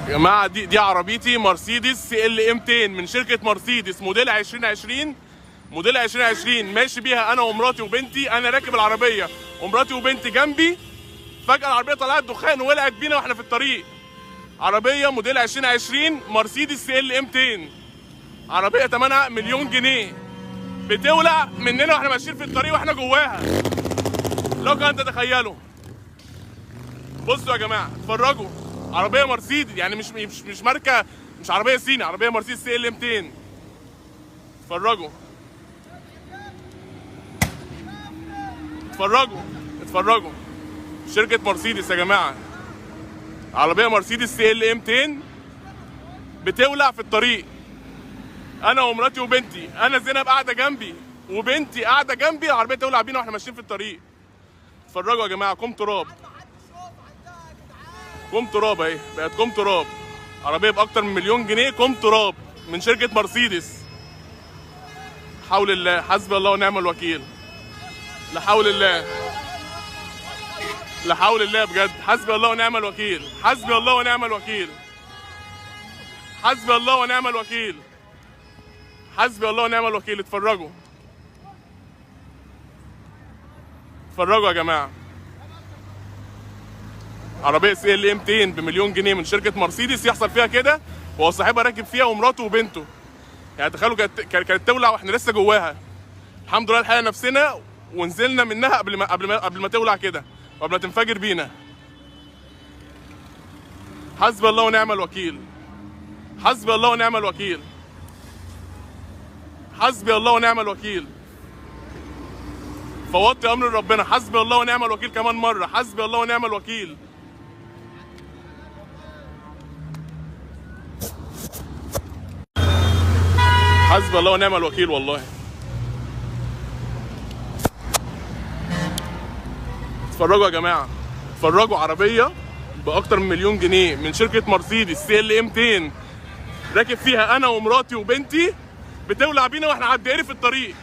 يا جماعه دي عربيتي مرسيدس CLA 200 من شركه مرسيدس موديل 2020. موديل 2020 ماشي بيها انا ومراتي وبنتي. انا راكب العربيه ومراتي وبنتي جنبي، فجاه العربيه طلعت دخان وولعت بينا واحنا في الطريق. عربيه موديل 2020 مرسيدس CLA 200، عربيه ثمنها مليون جنيه، بتولع مننا واحنا ماشيين في الطريق واحنا جواها. لو كان تتخيلوا. بصوا يا جماعه اتفرجوا، عربيه مرسيدس يعني مش ماركه، مش عربيه صيني، عربيه مرسيدس CLA 200. اتفرجوا اتفرجوا اتفرجوا. شركه مرسيدس يا جماعه، عربيه مرسيدس CLA 200 بتولع في الطريق. انا ومراتي وبنتي، انا زينب قاعده جنبي وبنتي قاعده جنبي، العربيه تولع بينا واحنا ماشيين في الطريق. اتفرجوا يا جماعه، كوم تراب، كوم تراب اهي، بقت كوم تراب. عربيه باكتر من مليون جنيه، كوم تراب من شركه مرسيدس. حول الله، حسبي الله ونعم الوكيل. لا حول الله، لا حول الله بجد، حسبي الله ونعم الوكيل، حسبي الله ونعم الوكيل، حسبي الله ونعم الوكيل، حسبي الله ونعم الوكيل. اتفرجوا اتفرجوا يا جماعه، عربيه CLA 200 بمليون جنيه من شركه مرسيدس يحصل فيها كده وهو صاحبها راكب فيها ومراته وبنته. يعني تخيلوا كانت تولع واحنا لسه جواها. الحمد لله لحقنا نفسنا ونزلنا منها قبل ما تولع كده وقبل ما تنفجر بينا. حسبي الله ونعم الوكيل، حسبي الله ونعم الوكيل، حسبي الله ونعم الوكيل. فوضت امر ربنا، حسبي الله ونعم الوكيل كمان مره، حسبي الله ونعم الوكيل. حسبي الله ونعم الوكيل والله. اتفرجوا يا جماعه، اتفرجوا، عربيه باكتر من مليون جنيه من شركه مرسيدس CLA 200 راكب فيها انا ومراتي وبنتي، بتولع بينا واحنا على الدائري في الطريق.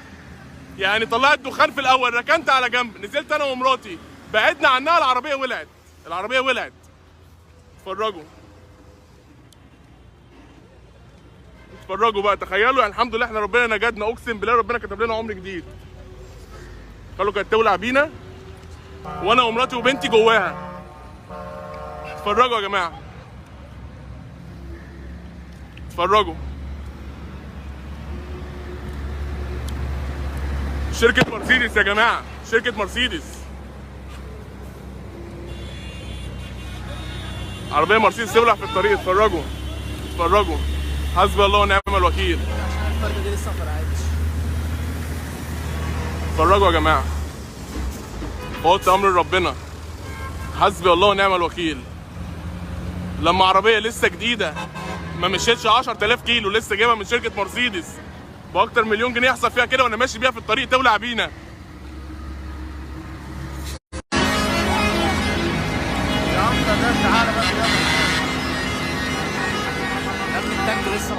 يعني طلعت دخان في الاول، ركنت على جنب، نزلت انا ومراتي، بعدنا عنها، العربيه ولعت، العربيه ولعت. اتفرجوا اتفرجوا بقى، تخيلوا. يعني الحمد لله احنا ربنا نجدنا، اقسم بالله ربنا كتب لنا عمر جديد. قالوا كانت تولع بينا وانا ومراتي وبنتي جواها. اتفرجوا يا جماعه، اتفرجوا. شركة مرسيدس يا جماعة، شركة مرسيدس، عربية مرسيدس تولع في الطريق. اتفرجوا اتفرجوا، حسبي الله ونعم الوكيل. اتفرجوا يا جماعة، فوت أمر ربنا، حسبي الله ونعم الوكيل. لما عربية لسه جديدة ما مشيتش 10,000 كيلو، لسه جايبها من شركة مرسيدس باكتر مليون جنيه، يحصل فيها كده وانا ماشي بيها في الطريق تولع بينا. يا عم ده تعالى بقى يا ابني، التانك لسه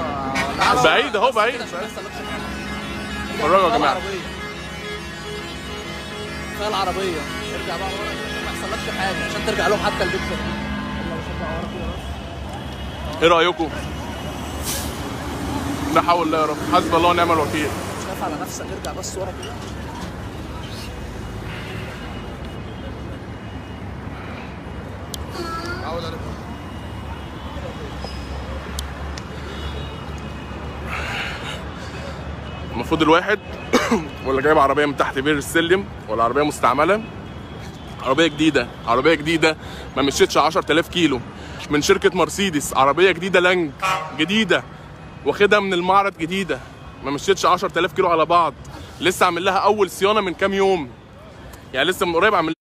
بعيد اهو، بعيد. اتفرجوا يا جماعه، كفايه العربيه، ارجع بقى ورا ما يحصلكش حاجه عشان ترجع لهم حتى البيت كده. يلا بس ارجع ورا كده بس. ايه رايكم؟ لا حول الله يا رب، حسبي الله ونعم الوكيل. مش خايف على نفسك، ارجع بس ورا كده. عود عليك. المفروض الواحد ولا جايب عربيه من تحت بير السلم ولا عربيه مستعمله، عربيه جديده، عربيه جديده ما مشيتش 10,000 كيلو من شركه مرسيدس، عربيه جديده لانج جديده، واخدها من المعرض جديده، ما مشيتش 10,000 كيلو على بعض، لسه عامل لها اول صيانه من كام يوم. يعني لسه من قريب عامل